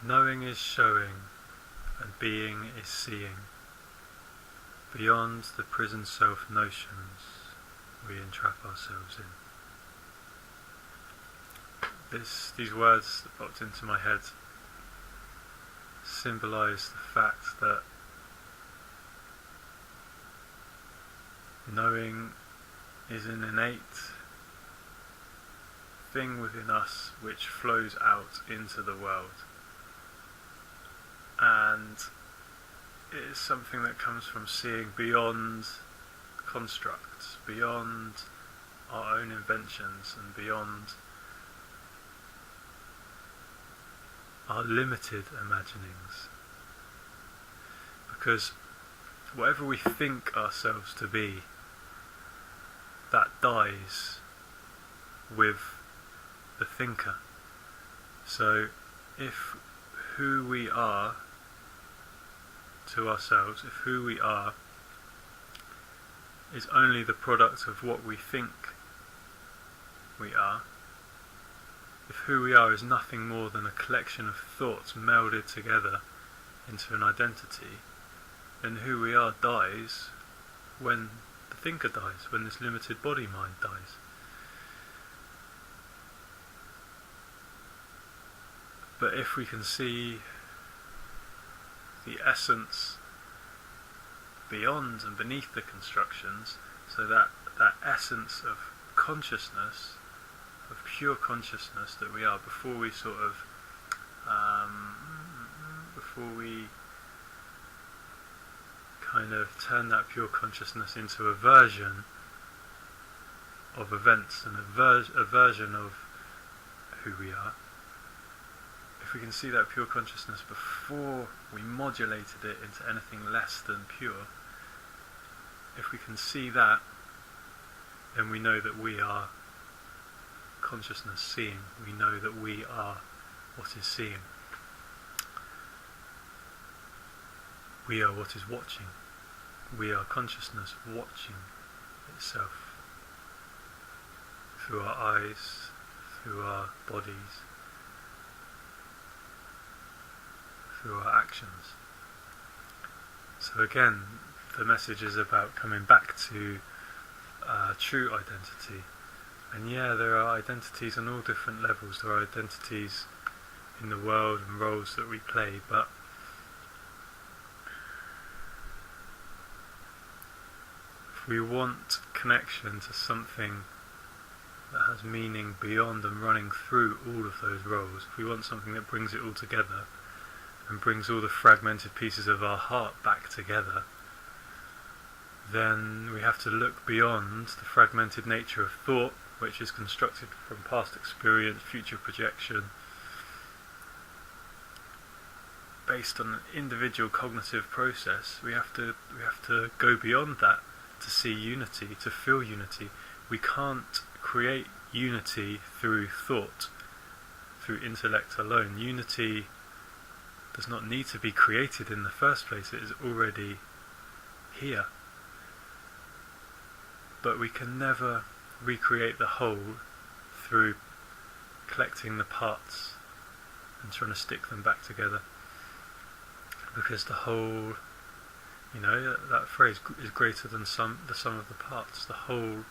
Knowing is showing, and being is seeing. Beyond the prison self-notions we entrap ourselves in. These words that popped into my head symbolise the fact that knowing is an innate thing within us which flows out into the world, and it is something that comes from seeing beyond constructs, beyond our own inventions, and beyond our limited imaginings. Because whatever we think ourselves to be, that dies with the thinker. So if who we are to ourselves, if who we are is only the product of what we think we are, if who we are is nothing more than a collection of thoughts melded together into an identity, then who we are dies when the thinker dies, when this limited body mind dies. But if we can see the essence beyond and beneath the constructions, so that essence of consciousness, of pure consciousness that we are, before we before we kind of turn that pure consciousness into a version of events and a version of who we are, if we can see that pure consciousness before we modulated it into anything less than pure, if we can see that, then we know that we are consciousness seeing. We know that we are what is seeing. We are what is watching. We are consciousness watching itself through our eyes, through our bodies, through our actions. So again, the message is about coming back to true identity. And yeah, there are identities on all different levels. There are identities in the world and roles that we play, but if we want connection to something that has meaning beyond and running through all of those roles, if we want something that brings it all together and brings all the fragmented pieces of our heart back together, then we have to look beyond the fragmented nature of thought, which is constructed from past experience, future projection, based on an individual cognitive process. We have to go beyond that to see unity, to feel unity. We can't create unity through thought, through intellect alone. Unity does not need to be created in the first place. It is already here. But we can never recreate the whole through collecting the parts and trying to stick them back together, because the whole, that phrase is greater than the sum of the parts. The whole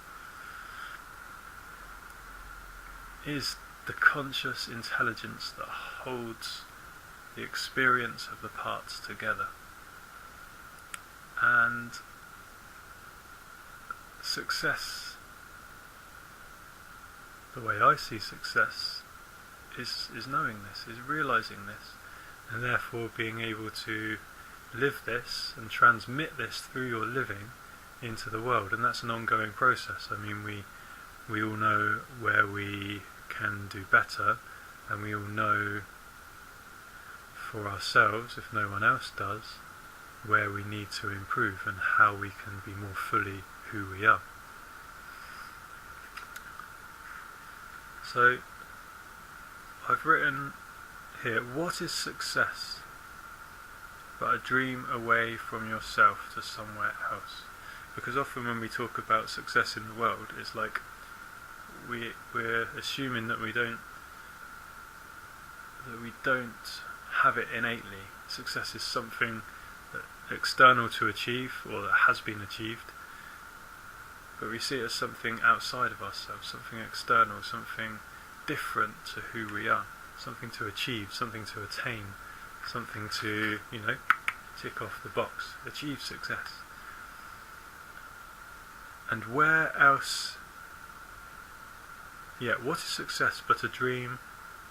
is the conscious intelligence that holds the experience of the parts together. And success, the way I see success, is knowing this, is realising this, and therefore being able to live this and transmit this through your living into the world. And that's an ongoing process. I mean, we all know where we can do better, and we all know for ourselves, if no one else does, where we need to improve and how we can be more fully who we are. So I've written here, what is success but a dream away from yourself to somewhere else? Because often when we talk about success in the world, it's like we're assuming that we don't have it innately. Success is something external to achieve, or that has been achieved, but we see it as something outside of ourselves, something external, something different to who we are, something to achieve, something to attain, something to, tick off the box, achieve success. And where else, what is success but a dream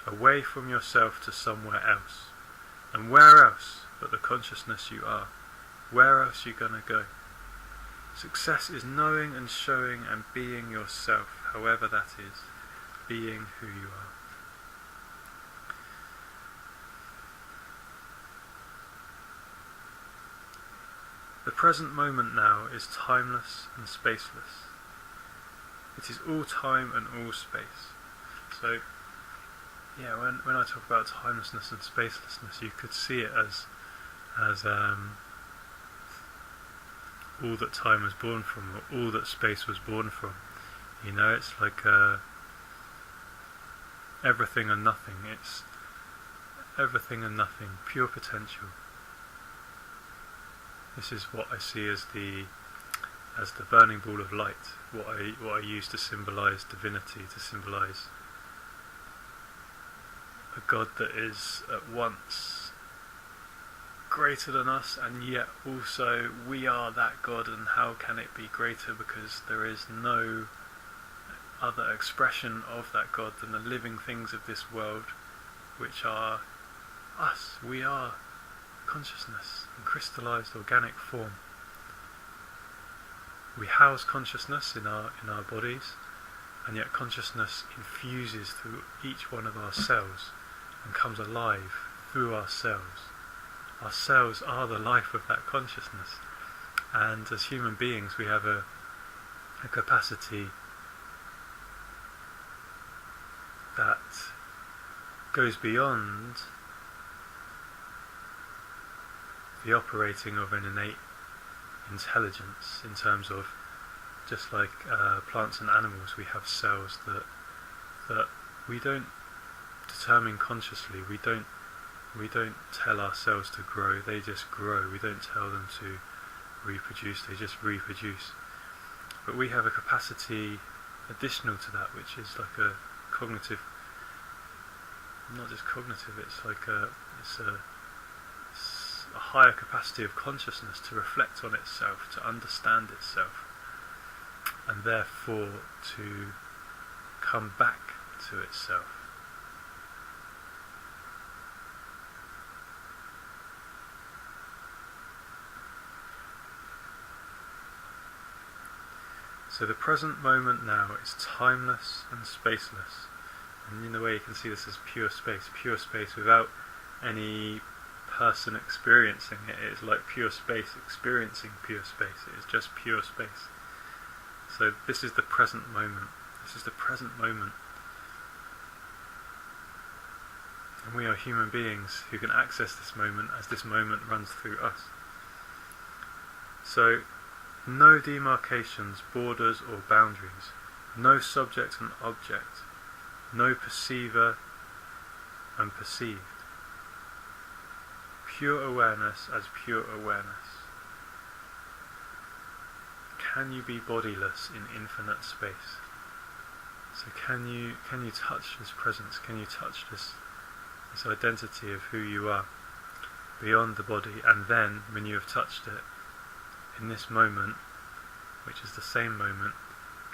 away from yourself to somewhere else? And where else but the consciousness you are? Where else are you going to go? Success is knowing and showing and being yourself, however that is, being who you are. The present moment now is timeless and spaceless. It is all time and all space. So, when I talk about timelessness and spacelessness, you could see it as all that time was born from, or all that space was born from. It's like everything and nothing. It's everything and nothing, pure potential. This is what I see as the burning ball of light. What I use to symbolise divinity, to symbolise a God that is at once greater than us, and yet also we are that God. And how can it be greater? Because there is no other expression of that God than the living things of this world, which are us. We are consciousness in crystallized organic form. We house consciousness in our bodies, and yet consciousness infuses through each one of our cells and comes alive through our cells. Our cells are the life of that consciousness, and as human beings we have a capacity that goes beyond the operating of an innate intelligence, in terms of, just like plants and animals, we have cells that we don't determine consciously. We don't tell our cells to grow, they just grow. We don't tell them to reproduce, they just reproduce. But we have a capacity additional to that, which is like a cognitive, not just cognitive, it's like a higher capacity of consciousness to reflect on itself, to understand itself, and therefore to come back to itself. So the present moment now is timeless and spaceless, and in a way you can see this as pure space without any person experiencing it. It is like pure space experiencing pure space. It is just pure space. So this is the present moment. This is the present moment. And we are human beings who can access this moment as this moment runs through us. So no demarcations, borders or boundaries, no subject and object, no perceiver and perceived. Pure awareness as pure awareness. Can you be bodiless in infinite space? So can you touch this presence? Can you touch this identity of who you are beyond the body? And then, when you have touched it, in this moment, which is the same moment,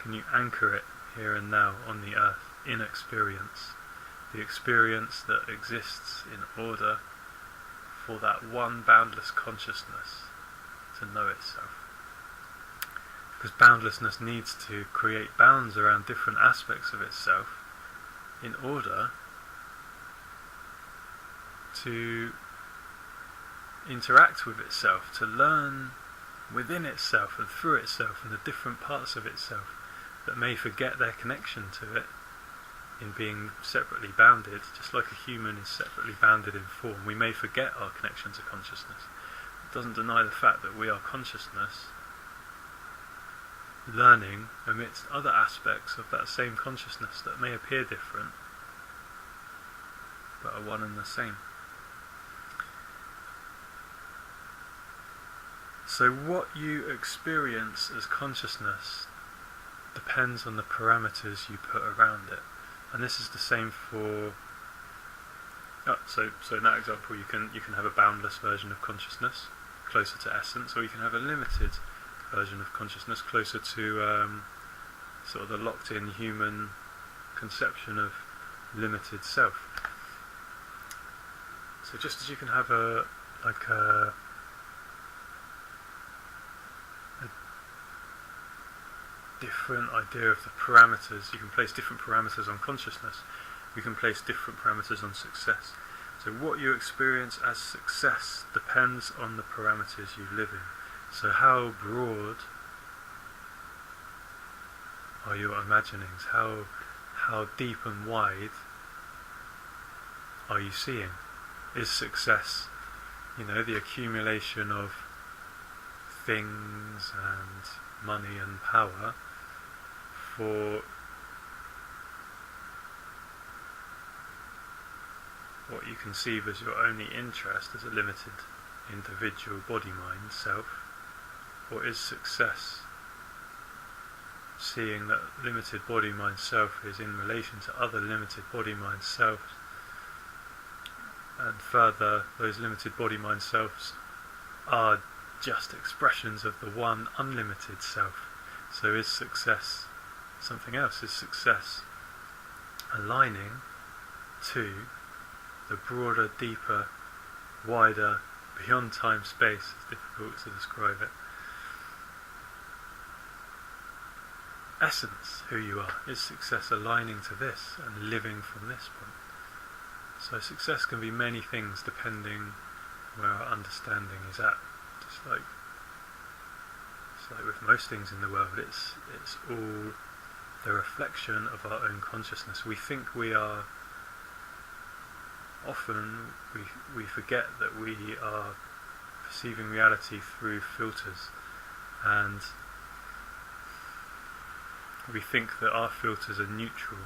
can you anchor it here and now on the earth in experience, the experience that exists in order for that one boundless consciousness to know itself. Because boundlessness needs to create bounds around different aspects of itself in order to interact with itself, to learn within itself and through itself and the different parts of itself that may forget their connection to it in being separately bounded. Just like a human is separately bounded in form, we may forget our connection to consciousness. It doesn't deny the fact that we are consciousness learning amidst other aspects of that same consciousness that may appear different but are one and the same. So what you experience as consciousness depends on the parameters you put around it. And this is the same for... So in that example you can have a boundless version of consciousness, closer to essence, or you can have a limited version of consciousness, closer to sort of the locked-in human conception of limited self. So just as you can have a different idea of the parameters, you can place different parameters on consciousness, you can place different parameters on success. So what you experience as success depends on the parameters you live in. So how broad are your imaginings? How deep and wide are you seeing? Is success, the accumulation of things and money and power for what you conceive as your only interest as a limited individual body-mind self? Or is success seeing that limited body-mind self is in relation to other limited body-mind selves, and further, those limited body-mind selves are just expressions of the one unlimited self? So is success something else? Is success aligning to the broader, deeper, wider, beyond time, space? It's difficult to describe it. Essence, who you are. Is success aligning to this and living from this point? So success can be many things depending where our understanding is at. Just like with most things in the world, it's all the reflection of our own consciousness. We think we are... Often we forget that we are perceiving reality through filters, and we think that our filters are neutral.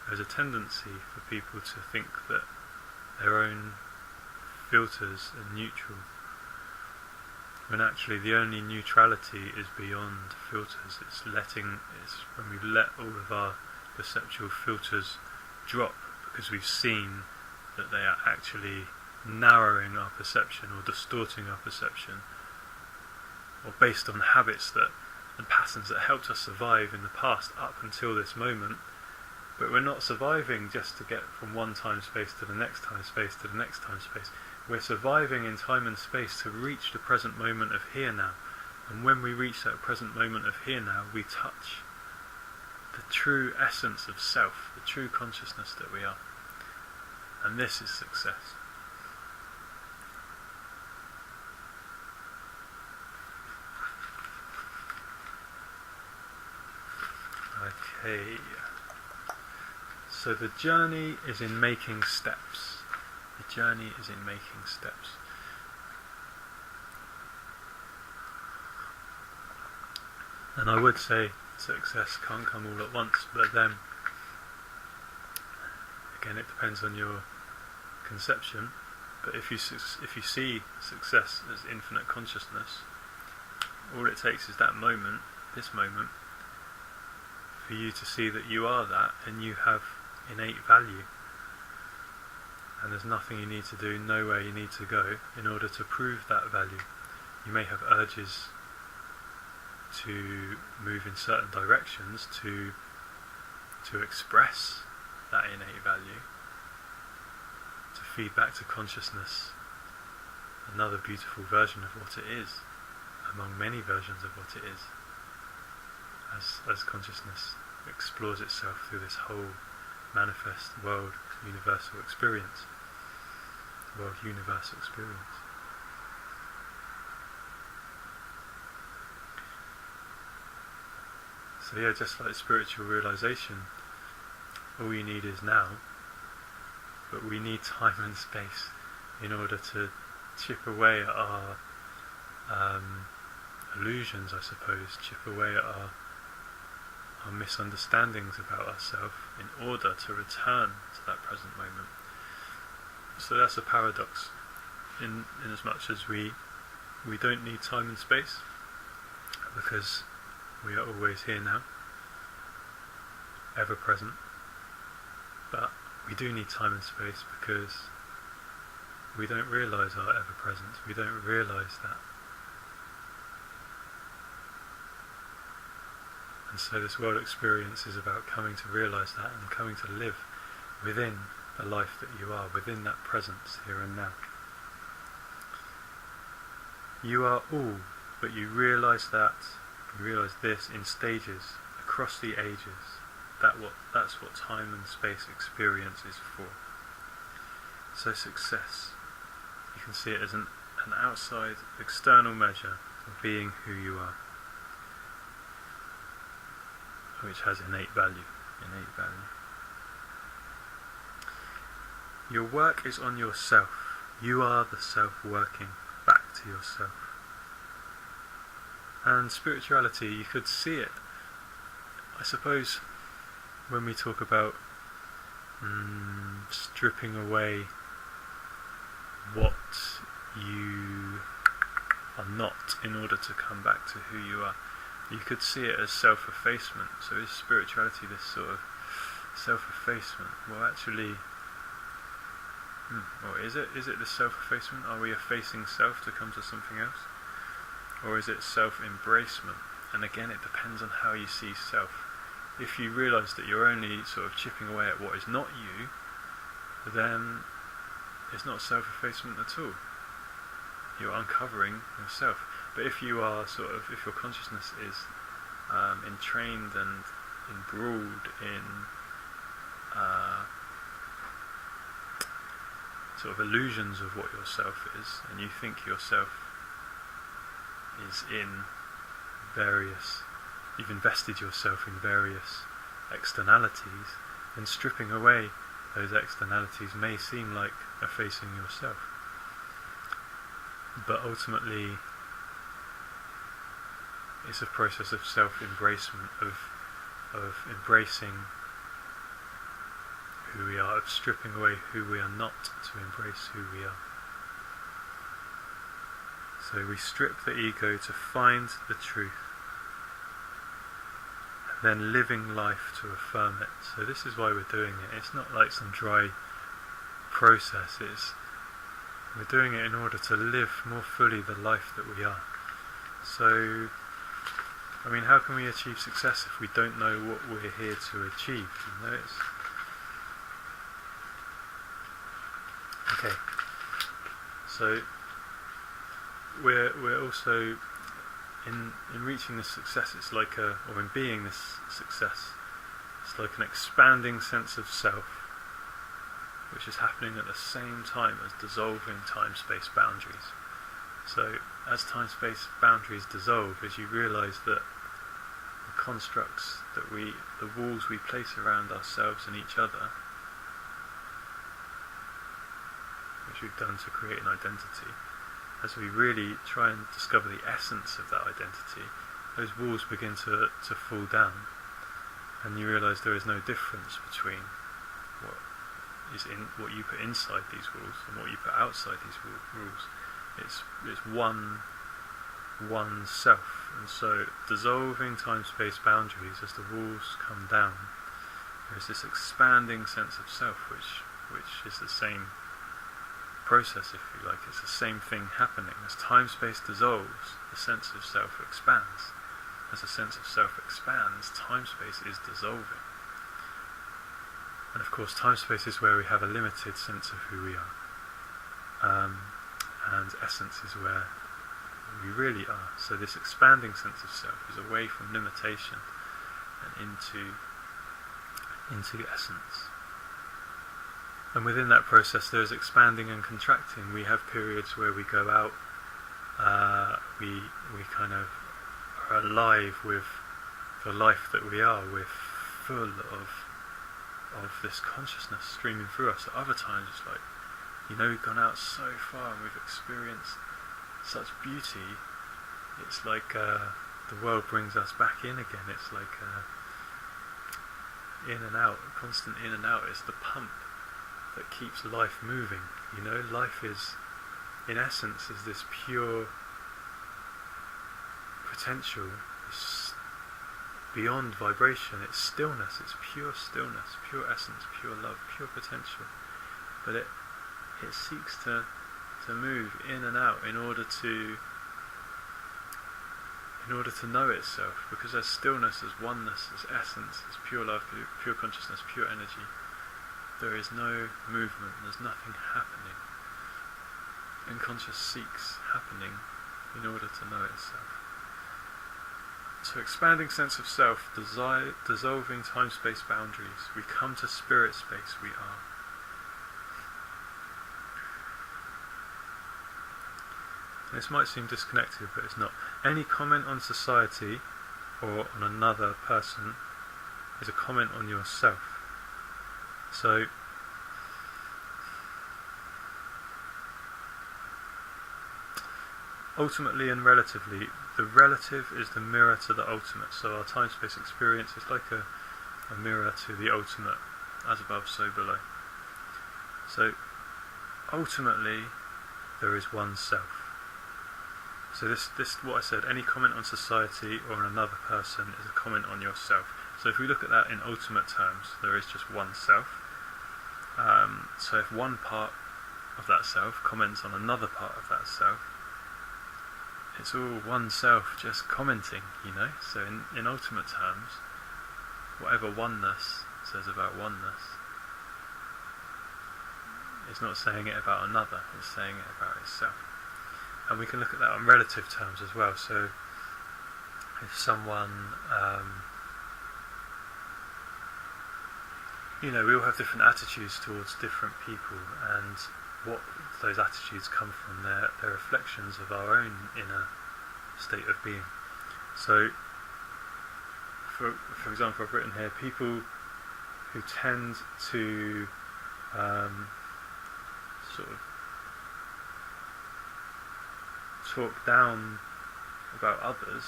There's a tendency for people to think that their own filters are neutral, when actually the only neutrality is beyond filters. It's when we let all of our perceptual filters drop, because we've seen that they are actually narrowing our perception or distorting our perception, or based on habits and patterns that helped us survive in the past up until this moment. But we're not surviving just to get from one time-space to the next time-space to the next time-space. We're surviving in time and space to reach the present moment of here now. And when we reach that present moment of here now, we touch the true essence of self, the true consciousness that we are. And this is success. Okay. So the journey is in making steps. The journey is in making steps. And I would say success can't come all at once, but then again it depends on your conception. But if you see success as infinite consciousness, all it takes is that moment, this moment, for you to see that you are that, and you have innate value, and there's nothing you need to do, nowhere you need to go in order to prove that value. You may have urges to move in certain directions to express that innate value, to feed back to consciousness another beautiful version of what it is, among many versions of what it is, as consciousness explores itself through this whole manifest world universal experience. So yeah, just like spiritual realization, all you need is now, but we need time and space in order to chip away at our illusions, I suppose, chip away at our misunderstandings about ourselves in order to return to that present moment. So that's a paradox, in as much as we we don't need time and space because we are always here now, ever present. But we do need time and space because we don't realise our ever presence. We don't realise that. And so this world experience is about coming to realise that and coming to live within the life that you are, within that presence here and now. You are all, but you realise that, you realise this in stages, across the ages. That's what time and space experience is for. So success, you can see it as an outside, external measure of being who you are, which has innate value. Your work is on yourself. You are the self working back to yourself. And spirituality, you could see it, I suppose, when we talk about stripping away what you are not in order to come back to who you are. You could see it as self-effacement. So is spirituality this sort of self-effacement? Well, actually, or is it this self-effacement? Are we effacing self to come to something else? Or is it self-embracement? And again, it depends on how you see self. If you realise that you're only sort of chipping away at what is not you, then it's not self-effacement at all. You're uncovering yourself. But if you are if your consciousness is entrained and embroiled in sort of illusions of what yourself is, and you think yourself is in various, you've invested yourself in various externalities, then stripping away those externalities may seem like effacing yourself. But ultimately, it's a process of self-embracement, of embracing who we are, of stripping away who we are not to embrace who we are. So we strip the ego to find the truth, and then living life to affirm it. So this is why we're doing it. It's not like some dry process. We're doing it in order to live more fully the life that we are. So, I mean, how can we achieve success if we don't know what we're here to achieve? You know, okay. So we're also in reaching this success. It's like or in being this success, it's like an expanding sense of self, which is happening at the same time as dissolving time-space boundaries. So as time-space boundaries dissolve, as you realise that the constructs that the walls we place around ourselves and each other, which we've done to create an identity, as we really try and discover the essence of that identity, those walls begin to fall down, and you realise there is no difference between what you put inside these walls and what you put outside these walls. It's one self. And so dissolving time-space boundaries as the walls come down, there is this expanding sense of self, which is the same process, if you like. It's the same thing happening. As time-space dissolves, the sense of self expands. As the sense of self expands, time-space is dissolving. And of course, time-space is where we have a limited sense of who we are. And essence is where we really are. So this expanding sense of self is away from limitation and into essence. And within that process there is expanding and contracting. We have periods where we go out, we kind of are alive with the life that we are. We're full of this consciousness streaming through us. At other times it's like, we've gone out so far and we've experienced such beauty. It's like the world brings us back in again. It's like in and out, constant in and out. It's the pump that keeps life moving. Life is, in essence, is this pure potential is beyond vibration. It's stillness, it's pure stillness, pure essence, pure love, pure potential. But it seeks to move in and out in order to know itself, because there's stillness, there's oneness, there's essence, there's pure love, pure consciousness, pure energy. There is no movement, there's nothing happening. And conscious seeks happening in order to know itself. So expanding sense of self, dissolving time-space boundaries, we come to spirit space, we are. This might seem disconnected, but it's not. Any comment on society or on another person is a comment on yourself. So, ultimately and relatively, the relative is the mirror to the ultimate. So our time-space experience is like a mirror to the ultimate, as above, so below. So, ultimately, there is one self. So this what I said, any comment on society or on another person is a comment on yourself. So if we look at that in ultimate terms, there is just one self. So if one part of that self comments on another part of that self, it's all one self just commenting, So in ultimate terms, whatever oneness says about oneness, it's not saying it about another, it's saying it about itself. And we can look at that on relative terms as well. So if someone, we all have different attitudes towards different people, and what those attitudes come from, they're reflections of our own inner state of being. So, for example, I've written here, people who tend to sort of talk down about others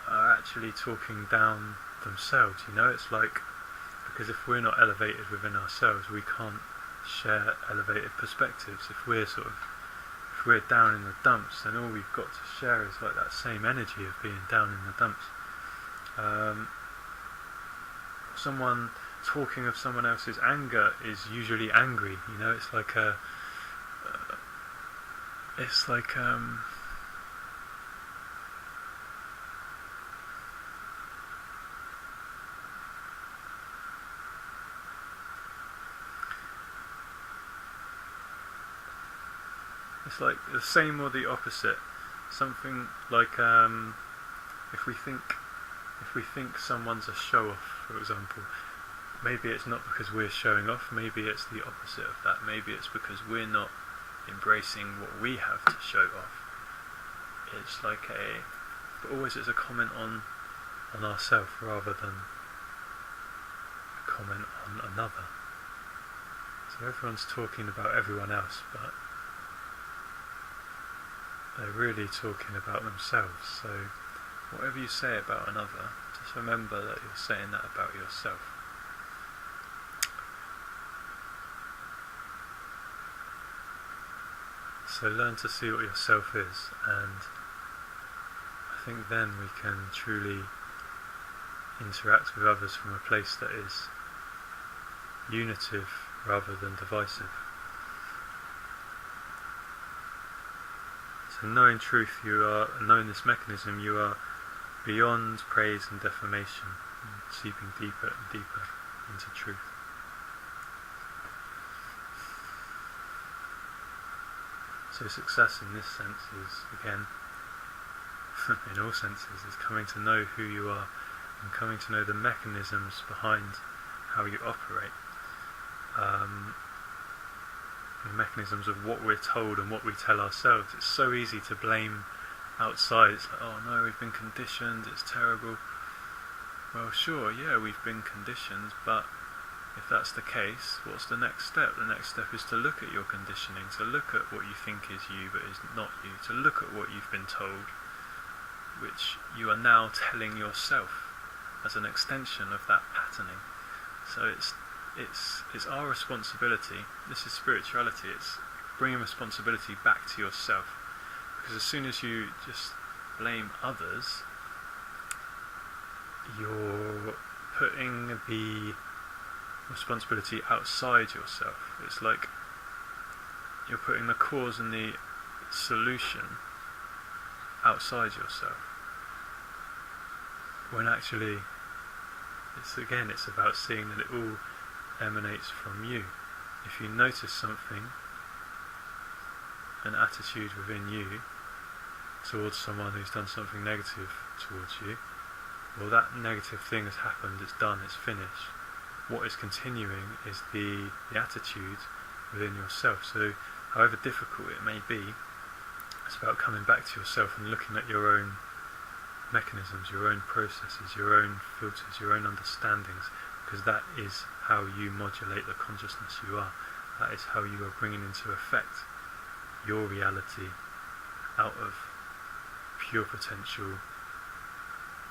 are actually talking down themselves. It's like, because if we're not elevated within ourselves, we can't share elevated perspectives. If we're down in the dumps, then all we've got to share is like that same energy of being down in the dumps. Someone talking of someone else's anger is usually angry. It's like it's like the same or the opposite. Something like if we think someone's a show-off, for example, maybe it's not because we're showing off, maybe it's the opposite of that. Maybe it's because we're not embracing what we have to show off. It's like but always it's a comment on ourselves rather than a comment on another. So everyone's talking about everyone else, but they're really talking about themselves. So whatever you say about another, just remember that you're saying that about yourself. So learn to see what yourself is, and I think then we can truly interact with others from a place that is unitive rather than divisive. So knowing truth, knowing this mechanism, you are beyond praise and defamation, and seeping deeper and deeper into truth. So success in this sense is, again, in all senses, is coming to know who you are and coming to know the mechanisms behind how you operate. The mechanisms of what we're told and what we tell ourselves. It's so easy to blame outside. It's like, oh no, we've been conditioned, it's terrible. Well, sure, yeah, we've been conditioned, but if that's the case, what's the next step? The next step is to look at your conditioning, to look at what you think is you but is not you, to look at what you've been told, which you are now telling yourself as an extension of that patterning. So it's our responsibility. This is spirituality. It's bringing responsibility back to yourself, Because as soon as you just blame others, you're putting the responsibility outside yourself. It's like you're putting the cause and the solution outside yourself, when actually it's about seeing that it all emanates from you. If you notice something, an attitude within you towards someone who's done something negative towards you, well, that negative thing has happened, it's done, it's finished. What is continuing is the attitude within yourself. So however difficult it may be, it's about coming back to yourself and looking at your own mechanisms, your own processes, your own filters, your own understandings, because that is how you modulate the consciousness you are. That is how you are bringing into effect your reality out of pure potential,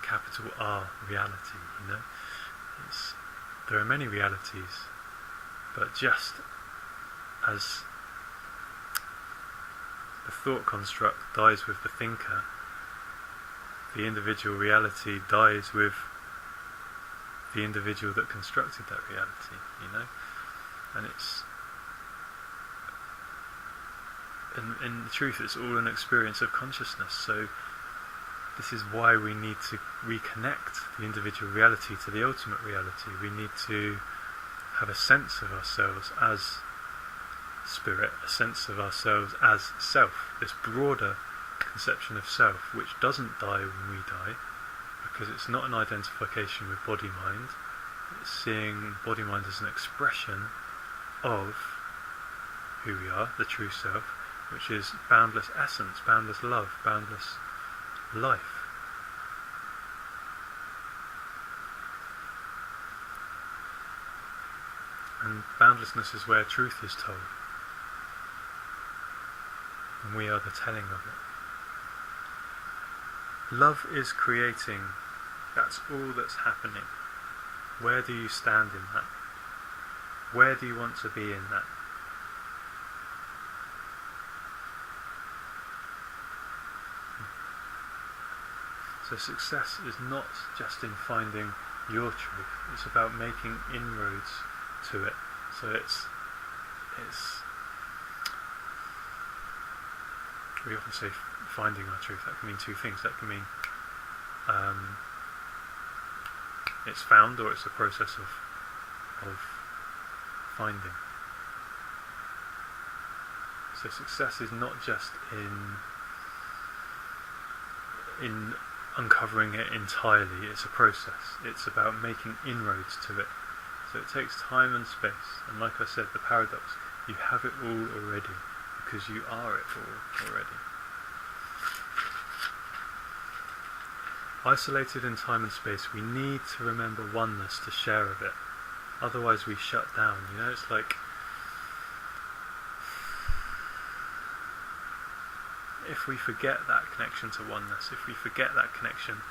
capital R reality, you know. There are many realities, but just as the thought construct dies with the thinker, the individual reality dies with the individual that constructed that reality, you know. And in truth, it's all an experience of consciousness. So this is why we need to reconnect the individual reality to the ultimate reality. We need to have a sense of ourselves as spirit, a sense of ourselves as self, this broader conception of self, which doesn't die when we die, because it's not an identification with body-mind. It's seeing body-mind as an expression of who we are, the true self, which is boundless essence, boundless love, boundless life. And boundlessness is where truth is told, and we are the telling of it. Love is creating, that's all that's happening. Where do you stand in that? Where do you want to be in that? So success is not just in finding your truth, it's about making inroads to it. So it's we often say finding our truth. That can mean two things. That can mean it's found, or it's a process of finding. So success is not just in uncovering it entirely. It's a process. It's about making inroads to it. So it takes time and space. And like I said, the paradox, you have it all already, because you are it all already. Isolated in time and space, we need to remember oneness to share of it. Otherwise we shut down. You know, it's like if we forget that connection to oneness, if we forget that connection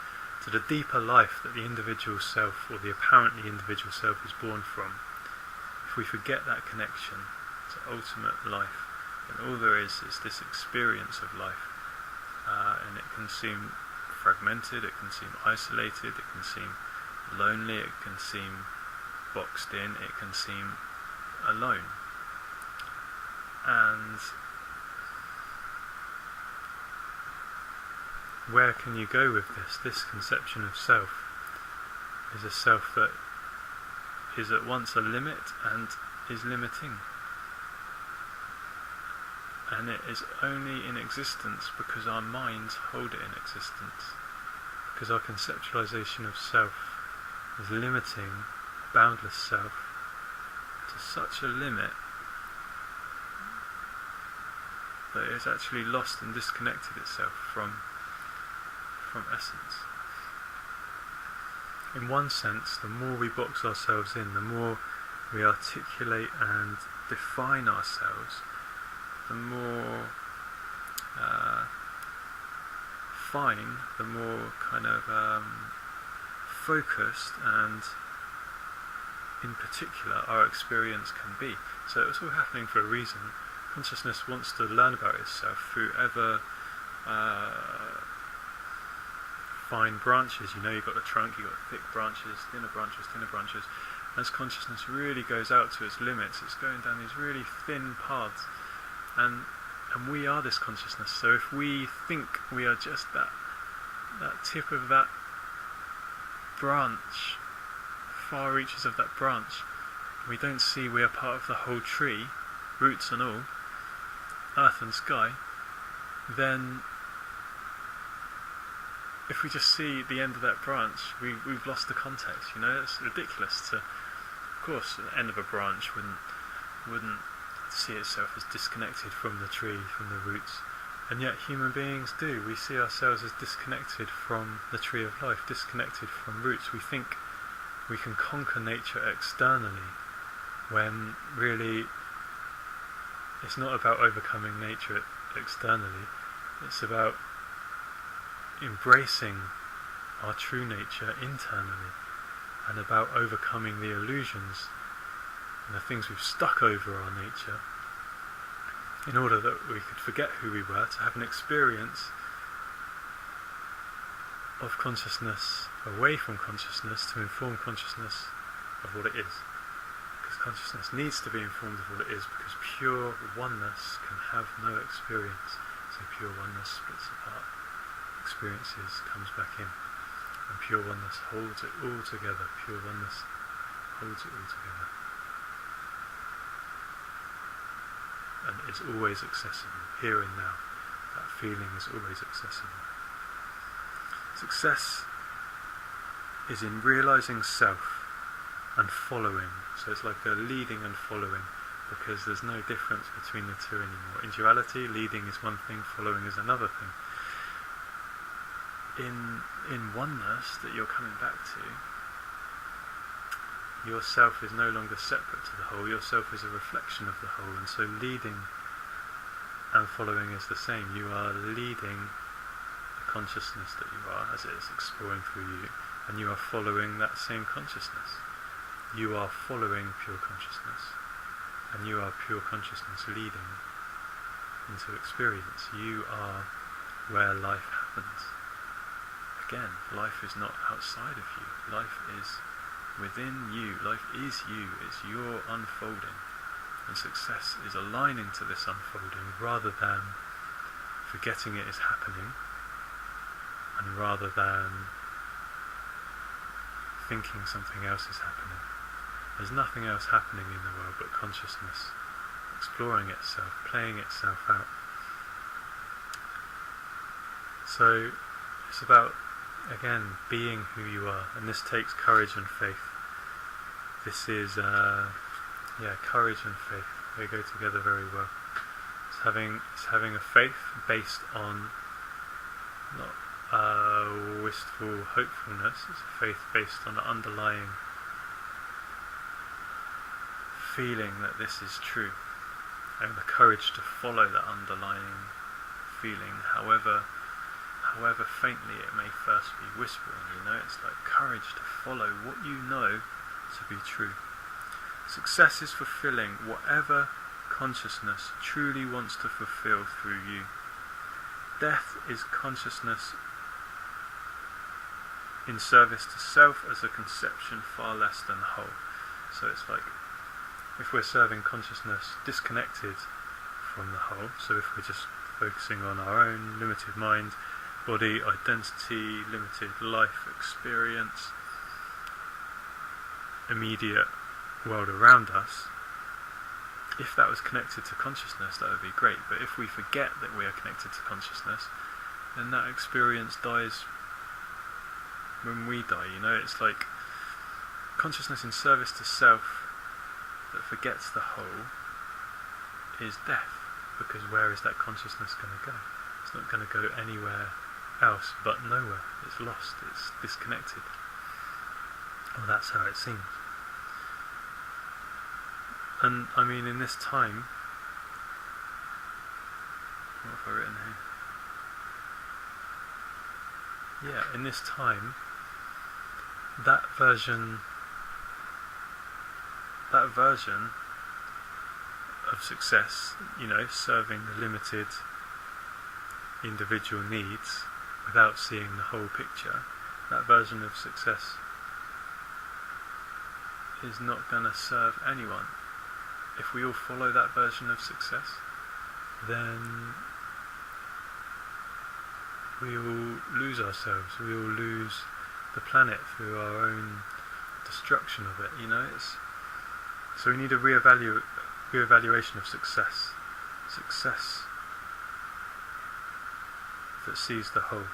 to the deeper life that the individual self, or the apparently individual self, is born from, if we forget that connection to ultimate life, then all there is this experience of life, and it can seem fragmented, it can seem isolated, it can seem lonely, it can seem boxed in, it can seem alone. And where can you go with this? This conception of self is a self that is at once a limit and is limiting. And it is only in existence because our minds hold it in existence. Because our conceptualization of self is limiting boundless self to such a limit that it has actually lost and disconnected itself from essence. In one sense, the more we box ourselves in, the more we articulate and define ourselves, the more fine, the more kind of focused and in particular our experience can be. So it's all happening for a reason. Consciousness wants to learn about itself through ever fine branches. You've got the trunk, you've got thick branches, thinner branches, thinner branches. As consciousness really goes out to its limits, it's going down these really thin paths, and we are this consciousness. So if we think we are just that tip of that branch, far reaches of that branch, we don't see we are part of the whole tree, roots and all, earth and sky, then if we just see the end of that branch, we've lost the context. It's ridiculous to, of course, the end of a branch wouldn't see itself as disconnected from the tree, from the roots, and yet human beings do. We see ourselves as disconnected from the tree of life, disconnected from roots. We think we can conquer nature externally, when really it's not about overcoming nature externally, it's about embracing our true nature internally, and about overcoming the illusions and the things we've stuck over our nature, in order that we could forget who we were, to have an experience of consciousness away from consciousness, to inform consciousness of what it is. Because consciousness needs to be informed of what it is, because pure oneness can have no experience. So pure oneness splits apart experiences, comes back in, and pure oneness holds it all together. Pure oneness holds it all together, and it's always accessible, here and now. That feeling is always accessible. Success is in realizing self and following. So it's like a leading and following, because there's no difference between the two anymore. In duality, leading is one thing, following is another thing. In oneness that you're coming back to, yourself is no longer separate to the whole. Yourself is a reflection of the whole, and so leading and following is the same. You are leading the consciousness that you are as it is exploring through you, and you are following that same consciousness. You are following pure consciousness, and you are pure consciousness leading into experience. You are where life happens. Again, life is not outside of you. Life is within you. Life is you. It's your unfolding. And success is aligning to this unfolding, rather than forgetting it is happening, and rather than thinking something else is happening. There's nothing else happening in the world but consciousness exploring itself, playing itself out. So it's about, again, being who you are, and this takes courage and faith. This is, courage and faith. They go together very well. It's having a faith based on not wistful hopefulness. It's a faith based on an underlying feeling that this is true, and the courage to follow that underlying feeling, however faintly it may first be whispering. It's like courage to follow what you know to be true. Success is fulfilling whatever consciousness truly wants to fulfill through you. Death is consciousness in service to self as a conception far less than the whole. So it's like, if we're serving consciousness disconnected from the whole, so if we're just focusing on our own limited mind, body, identity, limited life experience, immediate world around us, if that was connected to consciousness, that would be great. But if we forget that we are connected to consciousness, then that experience dies when we die. It's like consciousness in service to self that forgets the whole is death, because where is that consciousness going to go? It's not going to go anywhere else but nowhere. It's lost, it's disconnected. Well, that's how it seems. And I mean, in this time, what have I written here? Yeah, in this time, that version of success, serving the limited individual needs without seeing the whole picture, that version of success is not going to serve anyone. If we all follow that version of success, then we all lose ourselves, we all lose the planet through our own destruction of it, so we need a reevaluation of success. Success that sees the whole.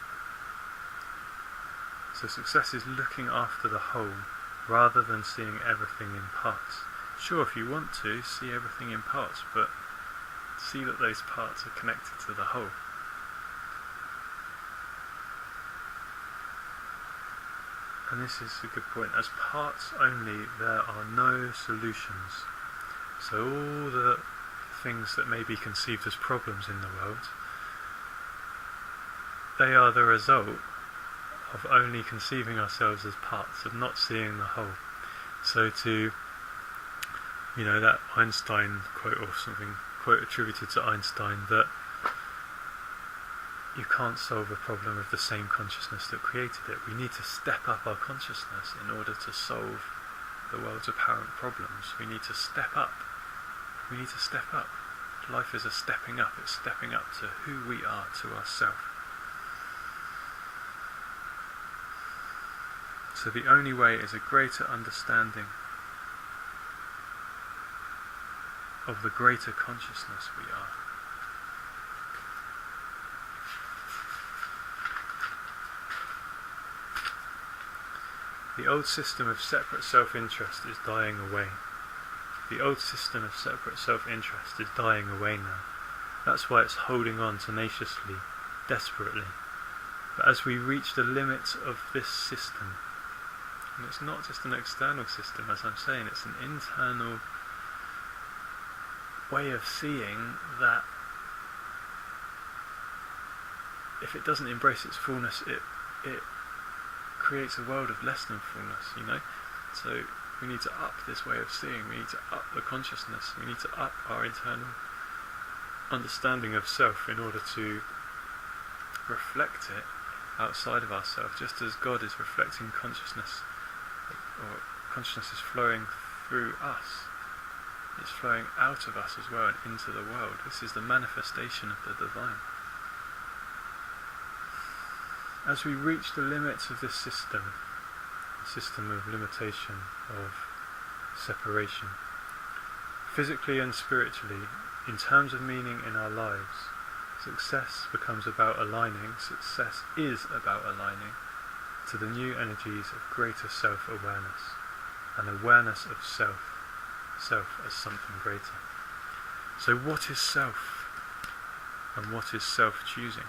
So success is looking after the whole rather than seeing everything in parts. Sure, if you want to, see everything in parts, but see that those parts are connected to the whole. And this is a good point. As parts only, there are no solutions. So all the things that may be conceived as problems in the world, they are the result of only conceiving ourselves as parts, of not seeing the whole. So that Einstein quote or something, quote attributed to Einstein, that you can't solve a problem with the same consciousness that created it. We need to step up our consciousness in order to solve the world's apparent problems. We need to step up. We need to step up. Life is a stepping up. It's stepping up to who we are, to ourselves. So the only way is a greater understanding of the greater consciousness we are. The old system of separate self-interest is dying away. The old system of separate self-interest is dying away now. That's why it's holding on tenaciously, desperately. But as we reach the limits of this system, and it's not just an external system, as I'm saying, it's an internal way of seeing that if it doesn't embrace its fullness, it creates a world of less than fullness, So we need to up this way of seeing, we need to up the consciousness, we need to up our internal understanding of self in order to reflect it outside of ourselves, just as God is reflecting consciousness, or consciousness is flowing through us. It's flowing out of us as well and into the world. This is the manifestation of the divine. As we reach the limits of this system of limitation, of separation, physically and spiritually, in terms of meaning in our lives, success becomes about aligning, success is about aligning to the new energies of greater self-awareness and awareness of self as something greater. So what is self and what is self-choosing?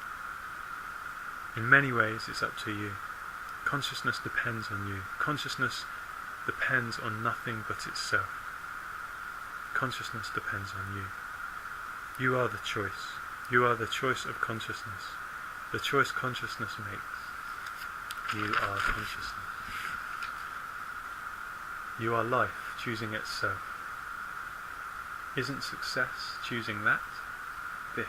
In many ways it's up to you. Consciousness depends on you. Consciousness depends on nothing but itself. Consciousness depends on you. You are the choice. You are the choice of consciousness. The choice consciousness makes. You are consciousness. You are life choosing itself. Isn't success choosing that? This.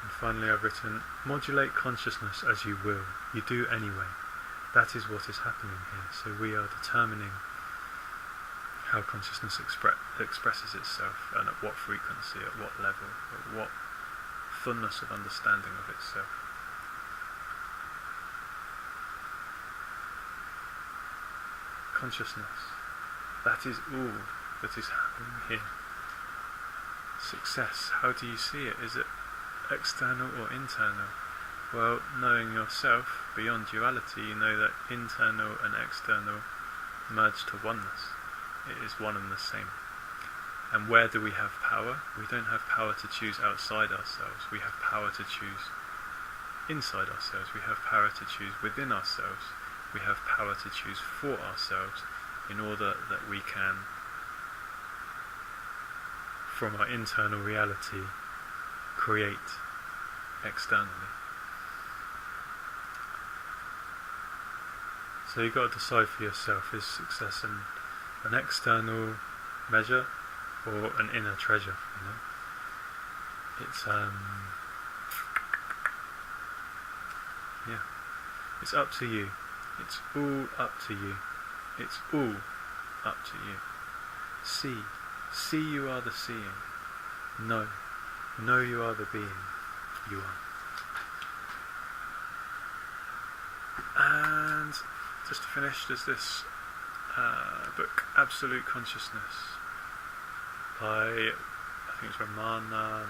And finally I've written, modulate consciousness as you will. You do anyway. That is what is happening here. So we are determining how consciousness expresses itself, and at what frequency, at what level, at what fullness of understanding of itself. Consciousness, that is all that is happening here. Success, how do you see it? Is it external or internal? Well, knowing yourself beyond duality, you know that internal and external merge to oneness. It is one and the same. And where do we have power? We don't have power to choose outside ourselves. We have power to choose inside ourselves. We have power to choose within ourselves. We have power to choose for ourselves in order that we can, from our internal reality, create externally. So you've got to decide for yourself, is success an external measure or an inner treasure, you know? It's up to you. It's all up to you. It's all up to you. See you are the seeing. Know you are the being you are. And just to finish, there's this book, Absolute Consciousness, by, I think it's Ramana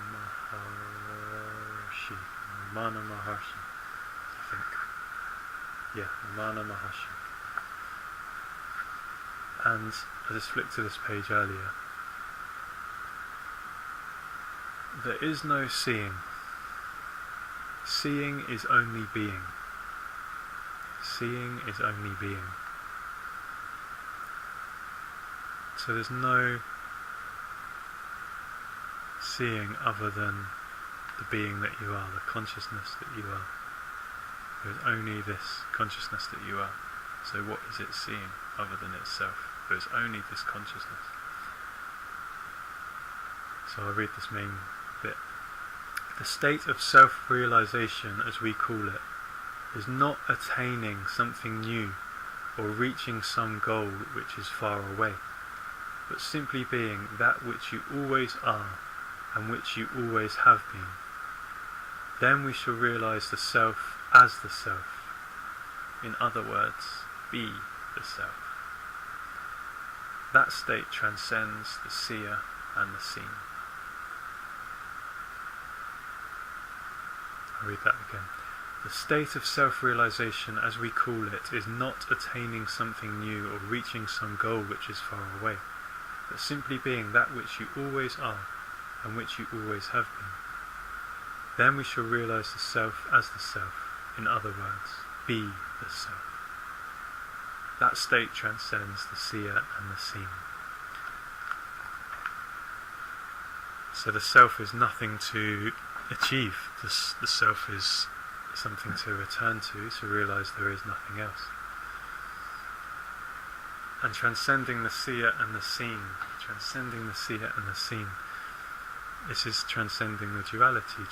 Maharshi, I think. Yeah, Ramana Maharshi. And I just flicked to this page earlier. There is no seeing. Seeing is only being. Seeing is only being. So there's no seeing other than the being that you are, the consciousness that you are. There's only this consciousness that you are. So what is it seeing other than itself? There's only this consciousness. So I'll read this main bit. The state of self-realization, as we call it, is not attaining something new or reaching some goal which is far away, but simply being that which you always are and which you always have been. Then we shall realize the self as the self. In other words, be the self. That state transcends the seer and the seen. I'll read that again. The state of self-realization, as we call it, is not attaining something new or reaching some goal which is far away, but simply being that which you always are and which you always have been. Then we shall realize the self as the self. In other words, be the self. That state transcends the seer and the seen. So the self is nothing to achieve. The self is something to return to realize there is nothing else. And transcending the seer and the seen, transcending the seer and the seen, this is transcending the duality,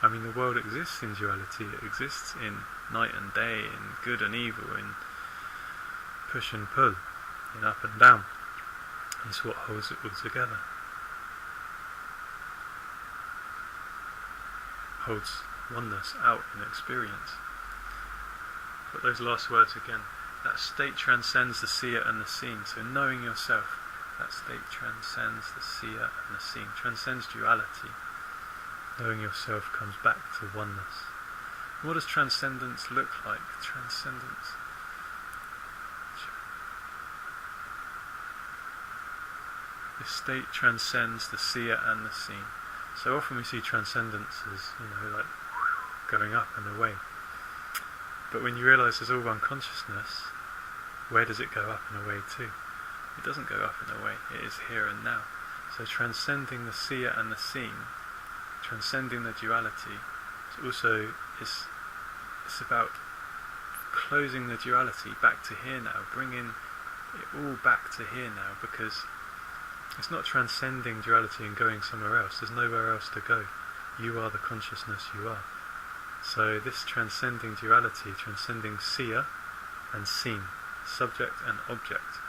the world exists in duality, it exists in night and day, in good and evil, in push and pull, in up and down. It's what holds it all together. Holds oneness out in experience. But those last words again, that state transcends the seer and the seen. So knowing yourself, that state transcends the seer and the seen, transcends duality. Knowing yourself comes back to oneness. What does transcendence look like? Transcendence. This state transcends the seer and the seen. So often we see transcendence as, like going up and away. But when you realise there's all one consciousness, where does it go up and away to? It doesn't go up and away, it is here and now. So transcending the seer and the seen, transcending the duality, it's about closing the duality back to here now, bringing it all back to here now, because it's not transcending duality and going somewhere else. There's nowhere else to go. You are the consciousness you are. So this transcending duality, transcending seer and seen, subject and object,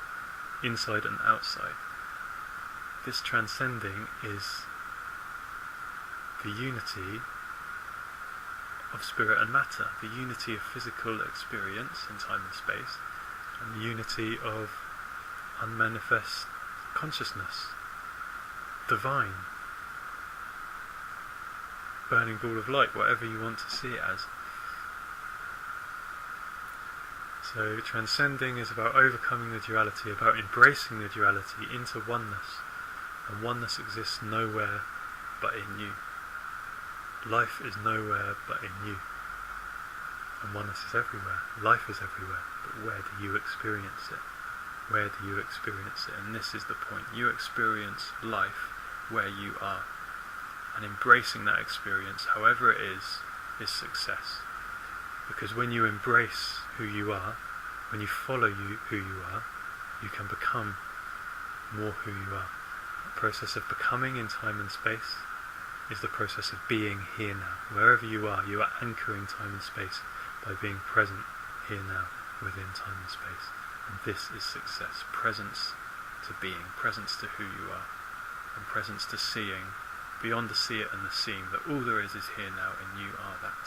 inside and outside. This transcending is the unity of spirit and matter, the unity of physical experience in time and space, and the unity of unmanifest consciousness, divine, burning ball of light, whatever you want to see it as. So transcending is about overcoming the duality, about embracing the duality into oneness, and oneness exists nowhere but in you. Life is nowhere but in you, and oneness is everywhere. Life is everywhere, but where do you experience it? Where do you experience it? And this is the point. You experience life where you are. And embracing that experience, however it is success. Because when you embrace who you are, when you follow who you are, you can become more who you are. The process of becoming in time and space is the process of being here now. Wherever you are anchoring time and space by being present here now within time and space. And this is success. Presence to being, presence to who you are, and presence to seeing, beyond the see it and the seeing, that all there is here now, and you are that.